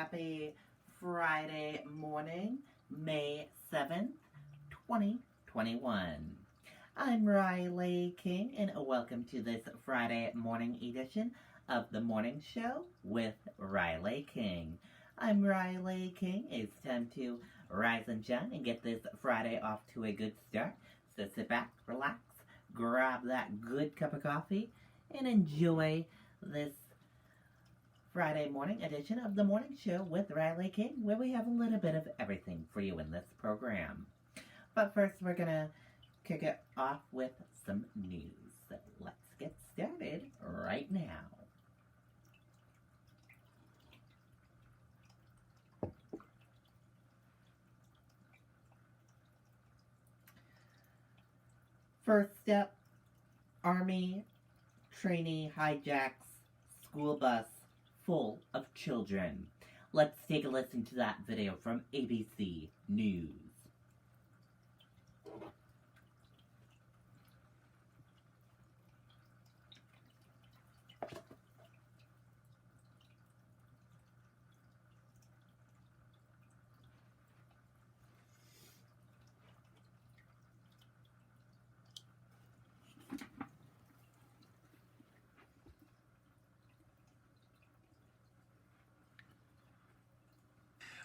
happy Friday morning, May 7th, 2021. I'm Riley King, and welcome to this Friday morning edition of The Morning Show with Riley King. I'm Riley King. It's time to rise and shine and get this Friday off to a good start. So sit back, relax, grab that good cup of coffee, and enjoy this Friday morning edition of The Morning Show with Riley King, where we have a little bit of everything for you in this program. But first, we're going to kick it off with some news. So let's get started right now. First up, Army trainee hijacks school bus full of children. Let's take a listen to that video from ABC News.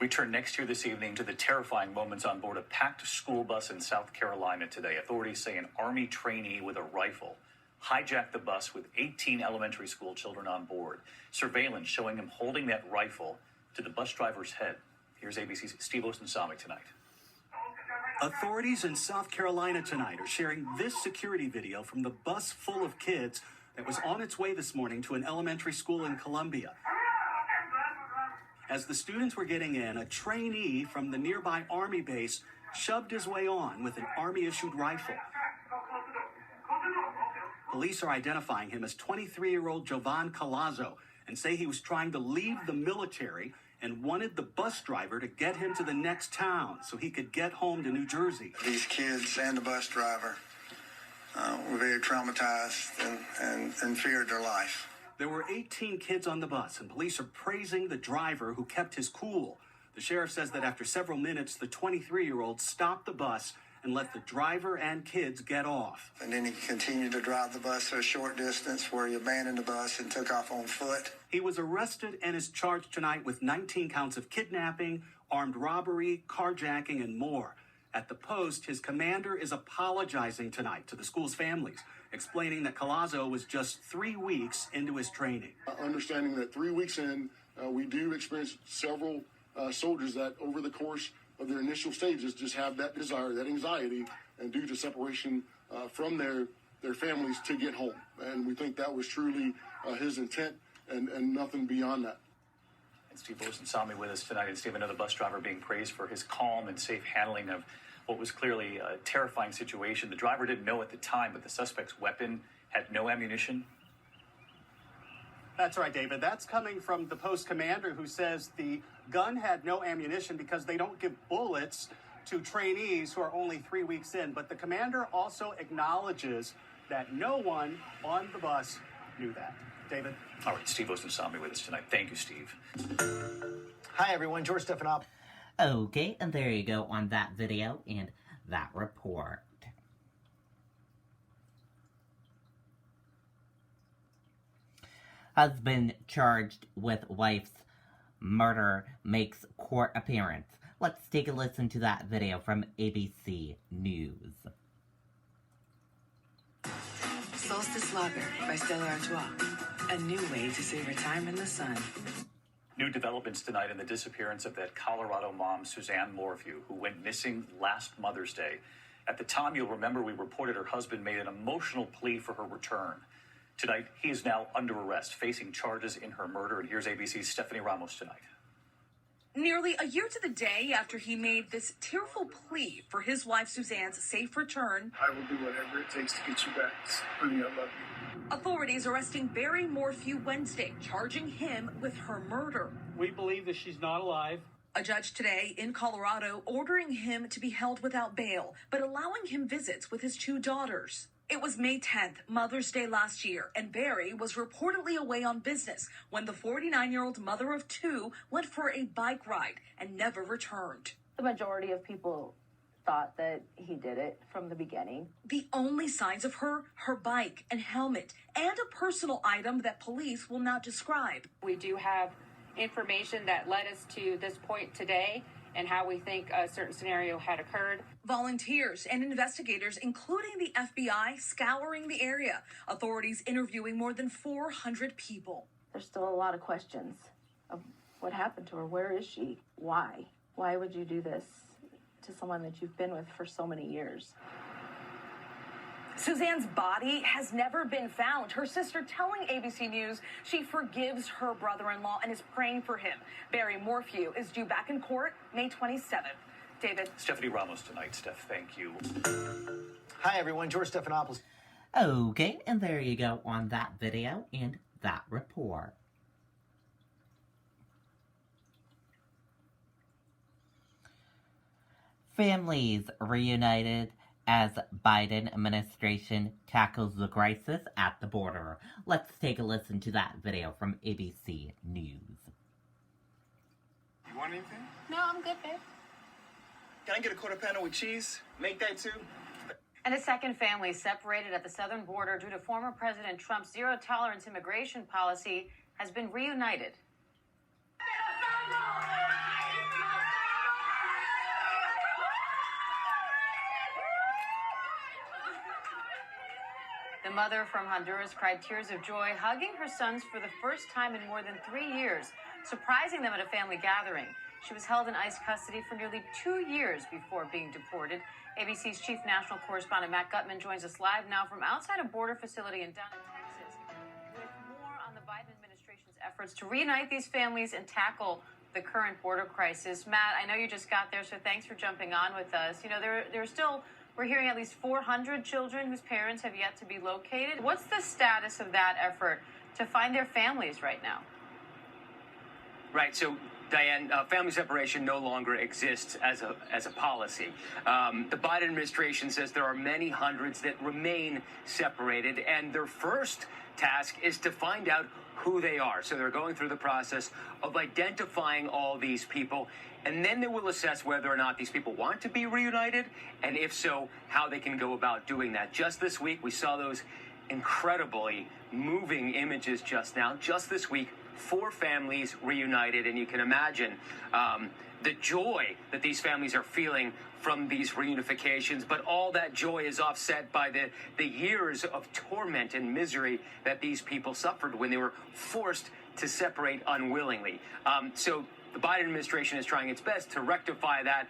We turn next year this evening to the terrifying moments on board a packed school bus in South Carolina today. Authorities say an Army trainee with a rifle hijacked the bus with 18 elementary school children on board. Surveillance showing him holding that rifle to the bus driver's head. Here's ABC's Steve Ostensami tonight. Authorities in South Carolina tonight are sharing this security video from the bus full of kids that was on its way this morning to an elementary school in Columbia. As the students were getting in, a trainee from the nearby Army base shoved his way on with an Army-issued rifle. Police are identifying him as 23-year-old Jovan Collazo and say he was trying to leave the military and wanted the bus driver to get him to the next town so he could get home to New Jersey. These kids and the bus driver were very traumatized and feared their life. There were 18 kids on the bus, and police are praising the driver who kept his cool. The sheriff says that after several minutes, the 23-year-old stopped the bus and let the driver and kids get off. And then he continued to drive the bus for a short distance where he abandoned the bus and took off on foot. He was arrested and is charged tonight with 19 counts of kidnapping, armed robbery, carjacking, and more. At the Post, his commander is apologizing tonight to the school's families, explaining that Collazo was just 3 weeks into his training. Understanding that 3 weeks in, we do experience several soldiers that over the course of their initial stages just have that desire, that anxiety, and due to separation from their families to get home. And we think that was truly his intent and nothing beyond that. And Steve Ostensami with us tonight. And Steve, another bus driver being praised for his calm and safe handling of what was clearly a terrifying situation. The driver didn't know at the time, but the suspect's weapon had no ammunition. That's right, David. That's coming from the Post commander, who says the gun had no ammunition because they don't give bullets to trainees who are only 3 weeks in. But the commander also acknowledges that no one on the bus knew that. David? All right, Steve Ostensami with us tonight. Thank you, Steve. Hi, everyone. George Stephanopoulos. Okay, and there you go on that video and that report. Husband charged with wife's murder makes court appearance. Let's take a listen to that video from ABC News. Solstice Lager by Stella Artois. A new way to save your time in the sun. New developments tonight in the disappearance of that Colorado mom, Suzanne Morphew, who went missing last Mother's Day. At the time, you'll remember we reported her husband made an emotional plea for her return. Tonight, he is now under arrest, facing charges in her murder. And here's ABC's Stephanie Ramos tonight. Nearly a year to the day after he made this tearful plea for his wife Suzanne's safe return, I will do whatever it takes to get you back. Honey, I love you. authorities arresting Barry Morphew Wednesday, charging him with her murder. We believe that she's not alive. A judge today in Colorado ordering him to be held without bail, but allowing him visits with his two daughters. It was May 10th, Mother's Day last year, and Barry was reportedly away on business when the 49-year-old mother of two went for a bike ride and never returned. The majority of people thought that he did it from the beginning. The only signs of her bike and helmet, and a personal item that police will not describe. We do have information that led us to this point today and how we think a certain scenario had occurred. Volunteers and investigators, including the FBI, scouring the area. Authorities interviewing more than 400 people. There's still a lot of questions of what happened to her. Where is she? Why? Why would you do this to someone that you've been with for so many years? Suzanne's body has never been found. Her sister telling ABC News she forgives her brother-in-law and is praying for him. Barry Morphew is due back in court May 27th. David. Stephanie Ramos tonight. Steph, thank you. Hi, everyone. George Stephanopoulos. Okay, and there you go on that video and that report. Families reunited as Biden administration tackles the crisis at the border. Let's take a listen to that video from ABC News. You want anything? No, I'm good, babe. Can I get a quarter pounder with cheese? Make that too. And a second family separated at the southern border due to former President Trump's zero-tolerance immigration policy has been reunited. The mother from Honduras cried tears of joy, hugging her sons for the first time in more than 3 years, surprising them at a family gathering. She was held in ICE custody for nearly 2 years before being deported. ABC's chief national correspondent Matt Gutman joins us live now from outside a border facility in Dallas, Texas, with more on the Biden administration's efforts to reunite these families and tackle the current border crisis. Matt, I know you just got there, so thanks for jumping on with us. You know, there's still, we're hearing at least 400 children whose parents have yet to be located. What's the status of that effort to find their families right now? Right. So, Diane, family separation no longer exists as a policy. The Biden administration says there are many hundreds that remain separated, and their first task is to find out who they are. So they're going through the process of identifying all these people, and then they will assess whether or not these people want to be reunited, and if so, how they can go about doing that. Just this week, we saw those incredibly moving images just now. Just this week, 4 families reunited, and you can imagine the joy that these families are feeling from these reunifications, but all that joy is offset by the years of torment and misery that these people suffered when they were forced to separate unwillingly. So the Biden administration is trying its best to rectify that.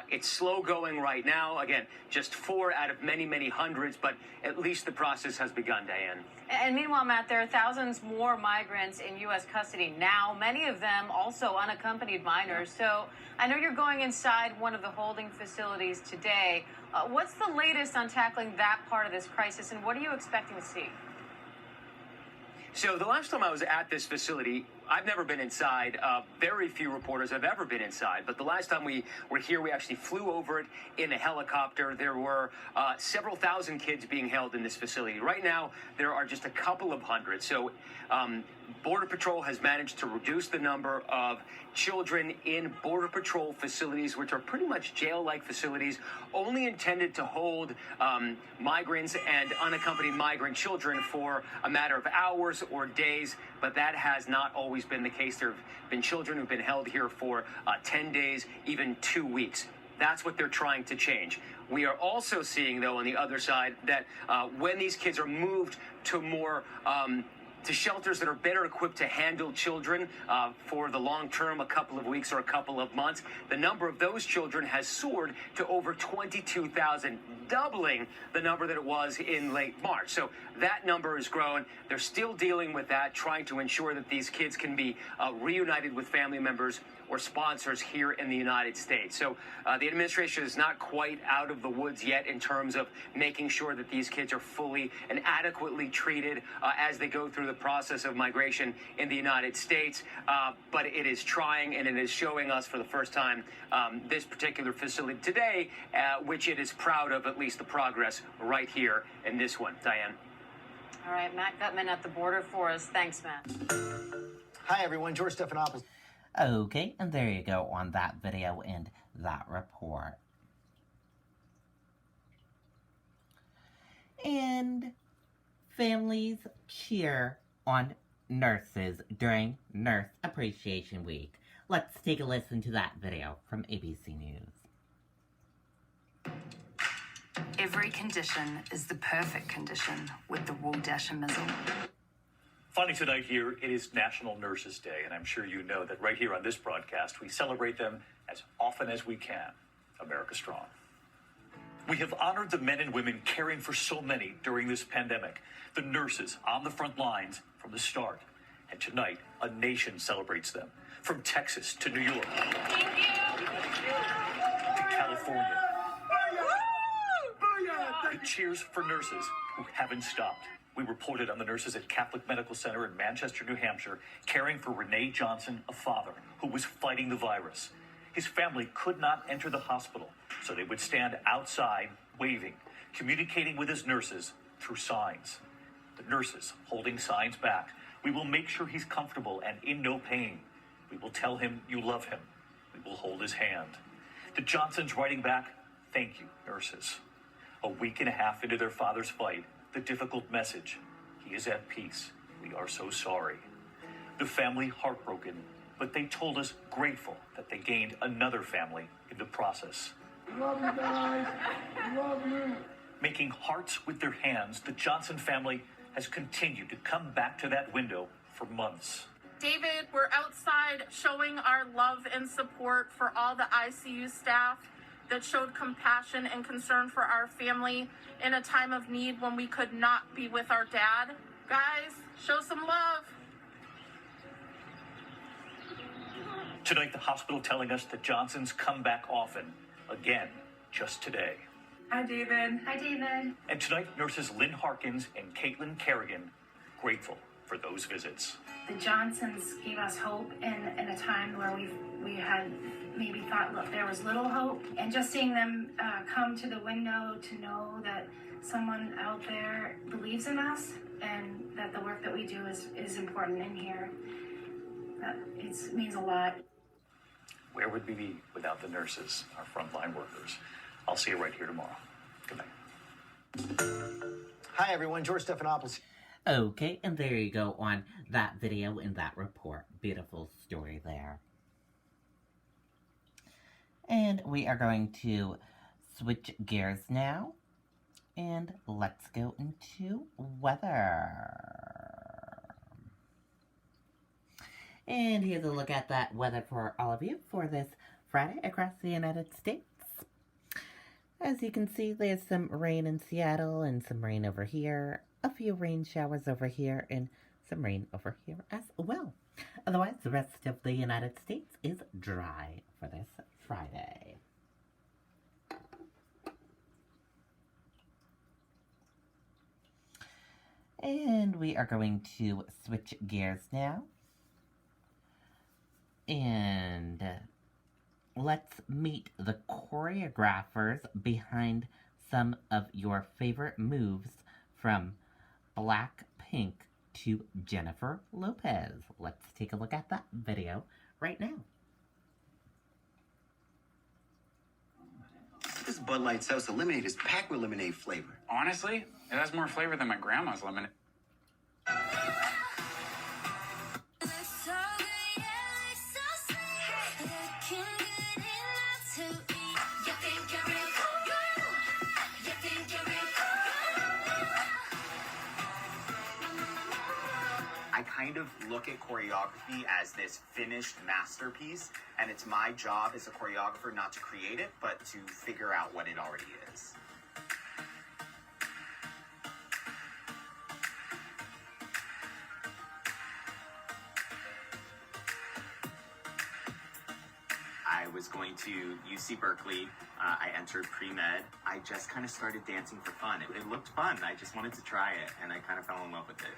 It's slow going right now. Again, just 4 out of many, many hundreds, but at least the process has begun, Diane. And meanwhile, Matt, there are thousands more migrants in U.S. custody now, many of them also unaccompanied minors. So I know you're going inside one of the holding facilities today. What's the latest on tackling that part of this crisis, and what are you expecting to see? So the last time I was at this facility, I've never been inside. Very few reporters have ever been inside. But the last time we were here, we actually flew over it in a helicopter. There were several thousand kids being held in this facility. Right now, there are just a couple of hundred. So Border Patrol has managed to reduce the number of children in Border Patrol facilities, which are pretty much jail-like facilities, only intended to hold migrants and unaccompanied migrant children for a matter of hours or days. But that has not always been the case. There have been children who've been held here for 10 days, even 2 weeks. That's what they're trying to change. We are also seeing, though, on the other side, that when these kids are moved to more to shelters that are better equipped to handle children for the long term, a couple of weeks or a couple of months, the number of those children has soared to over 22,000, doubling the number that it was in late March. So that number has grown. They're still dealing with that, trying to ensure that these kids can be reunited with family members or sponsors here in the United States. So the administration is not quite out of the woods yet in terms of making sure that these kids are fully and adequately treated as they go through the process of migration in the United States. But it is trying, and it is showing us for the first time this particular facility today, which it is proud of, at least the progress right here in this one. Diane. All right, Matt Gutman at the border for us. Thanks, Matt. Hi, everyone. George Stephanopoulos. Okay, and there you go on that video and that report. And families cheer on nurses during Nurse Appreciation Week. Let's take a listen to that video from ABC News. Every condition is the perfect condition with the wool dash and mizzle. Finally tonight here, it is National Nurses Day, and I'm sure you know that right here on this broadcast, we celebrate them as often as we can. America Strong. We have honored the men and women caring for so many during this pandemic, the nurses on the front lines from the start. And tonight, a nation celebrates them, from Texas to New York to California. The cheers for nurses who haven't stopped. We reported on the nurses at Catholic Medical Center in Manchester, New Hampshire, caring for Renee Johnson, a father who was fighting the virus. His family could not enter the hospital, so they would stand outside, waving, communicating with his nurses through signs. The nurses holding signs back. We will make sure he's comfortable and in no pain. We will tell him you love him. We will hold his hand. The Johnsons writing back, thank you, nurses. A week and a half into their father's fight, the difficult message, he is at peace. We are so sorry. The family heartbroken, but they told us grateful that they gained another family in the process. Love you guys. Love you. Making hearts with their hands, the Johnson family has continued to come back to that window for months. David, we're outside showing our love and support for all the ICU staff that showed compassion and concern for our family in a time of need when we could not be with our dad. Guys, show some love. Tonight, the hospital telling us the Johnsons come back often. Again, just today. Hi, David. Hi, David. And tonight, nurses Lynn Harkins and Caitlin Kerrigan grateful for those visits. The Johnsons gave us hope in a time where we had maybe thought there was little hope. And just seeing them come to the window to know that someone out there believes in us and that the work that we do is important in here, it means a lot. Where would we be without the nurses, our frontline workers? I'll see you right here tomorrow. Good night. Hi, everyone. George Stephanopoulos. Okay, and there you go on that video and that report. Beautiful story there. And we are going to switch gears now. And let's go into weather. And here's a look at that weather for all of you for this Friday across the United States. As you can see, there's some rain in Seattle and some rain over here. A few rain showers over here and some rain over here as well. Otherwise, the rest of the United States is dry for this Friday. And we are going to switch gears now. And let's meet the choreographers behind some of your favorite moves from Blackpink to Jennifer Lopez. Let's take a look at that video right now. This Bud Light Seltzer Lemonade is packed with lemonade flavor. Honestly, it has more flavor than my grandma's lemonade. I kind of look at choreography as this finished masterpiece, and it's my job as a choreographer not to create it, but to figure out what it already is. I was going to UC Berkeley. I entered pre-med. I just kind of started dancing for fun. It looked fun. I just wanted to try it, and I kind of fell in love with it.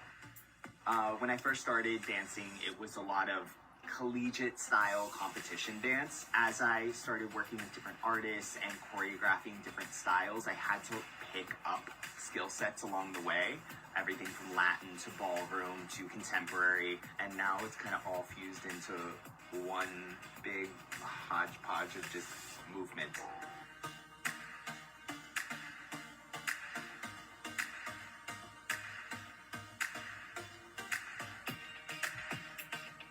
When I first started dancing, it was a lot of collegiate style competition dance. As I started working with different artists and choreographing different styles, I had to pick up skill sets along the way. Everything from Latin to ballroom to contemporary, and now it's kind of all fused into one big hodgepodge of just movement.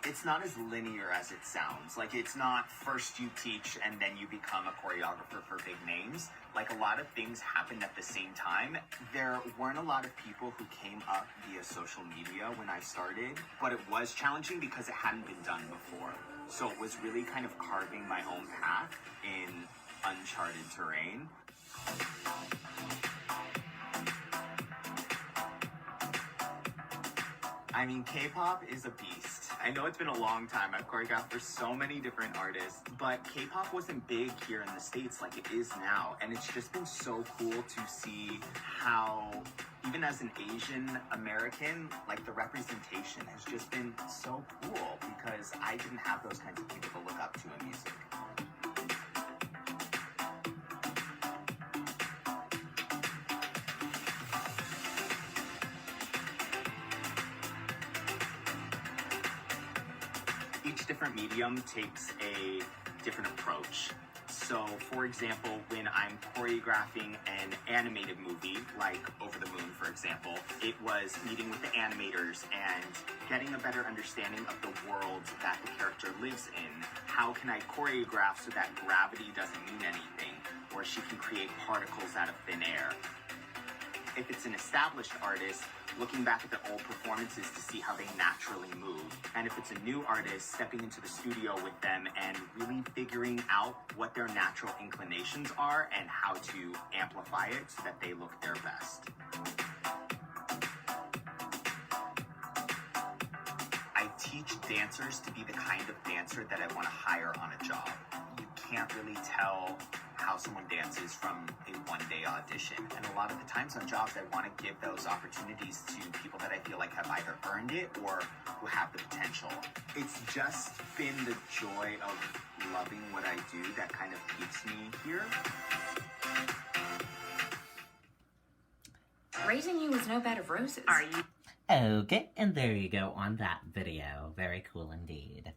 It's not as linear as it sounds. Like, it's not first you teach and then you become a choreographer for big names. Like, a lot of things happened at the same time. There weren't a lot of people who came up via social media when I started, but it was challenging because it hadn't been done before. So it was really kind of carving my own path in uncharted terrain. I mean, K-pop is a beast. I know it's been a long time. I've choreographed for so many different artists, but K-pop wasn't big here in the States like it is now. And it's just been so cool to see how, even as an Asian American, like the representation has just been so cool because I didn't have those kinds of people to look up to in music. Each different medium takes a different approach. So, for example, when I'm choreographing an animated movie, like Over the Moon, for example, it was meeting with the animators and getting a better understanding of the world that the character lives in. How can I choreograph so that gravity doesn't mean anything, or she can create particles out of thin air? If it's an established artist, looking back at the old performances to see how they naturally move. And if it's a new artist, stepping into the studio with them and really figuring out what their natural inclinations are and how to amplify it so that they look their best. I teach dancers to be the kind of dancer that I want to hire on a job. You can't really tell how someone dances from a one-day audition. And a lot of the times on jobs, I want to give those opportunities to people that I feel like have either earned it or who have the potential. It's just been the joy of loving what I do that kind of keeps me here. Raising you was no bed of roses. Are you? Okay, and there you go on that video. Very cool indeed.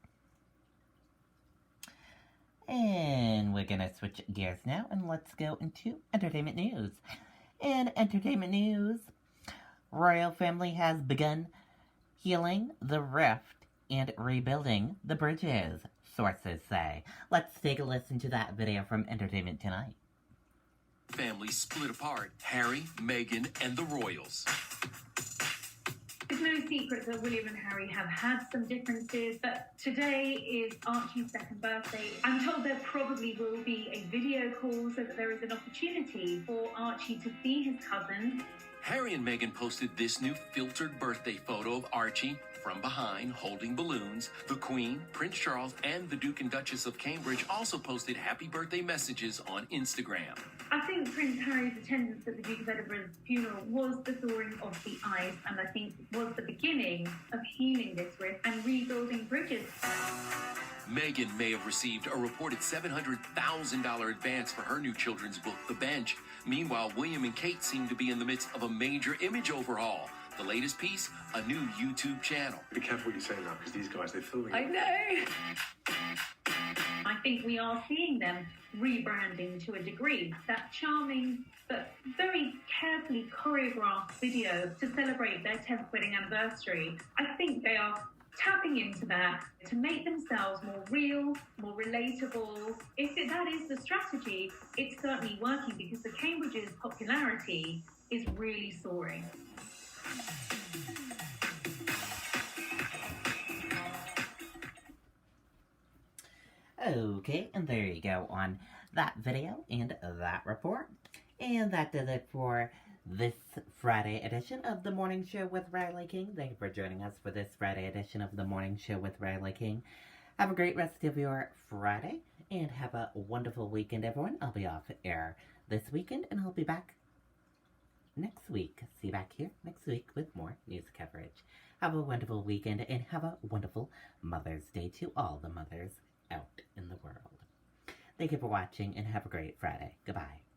And we're gonna switch gears now, and let's go into entertainment news. In entertainment news, royal family has begun healing the rift and rebuilding the bridges, sources say. Let's take a listen to that video from Entertainment Tonight. Families split apart. Harry, Meghan, and the royals. It's no secret that William and Harry have had some differences, but today is Archie's second birthday. I'm told there probably will be a video call so that there is an opportunity for Archie to see his cousin. Harry and Meghan posted this new filtered birthday photo of Archie from behind, holding balloons. The Queen, Prince Charles, and the Duke and Duchess of Cambridge also posted happy birthday messages on Instagram. I think Prince Harry's attendance at the Duke of Edinburgh's funeral was the thawing of the ice, and I think was the beginning of healing this rift and rebuilding bridges. Meghan may have received a reported $700,000 advance for her new children's book, The Bench. Meanwhile, William and Kate seem to be in the midst of a major image overhaul. The latest piece, a new YouTube channel. Be careful what you say now, because these guys, they're filming. I know. I think we are seeing them rebranding to a degree. That charming but very carefully choreographed video to celebrate their 10th wedding anniversary, I think they are tapping into that to make themselves more real, more relatable. If that is the strategy, it's certainly working because the Cambridge's popularity is really soaring. Okay, and there you go on that video and that report. And that does it for this Friday edition of The Morning Show with Riley King. Thank you for joining us for this Friday edition of The Morning Show with Riley King. Have a great rest of your Friday, and have a wonderful weekend, everyone. I'll be off air this weekend, and I'll be back next week. See you back here next week with more news coverage. Have a wonderful weekend and have a wonderful Mother's Day to all the mothers out in the world. Thank you for watching and have a great Friday. Goodbye.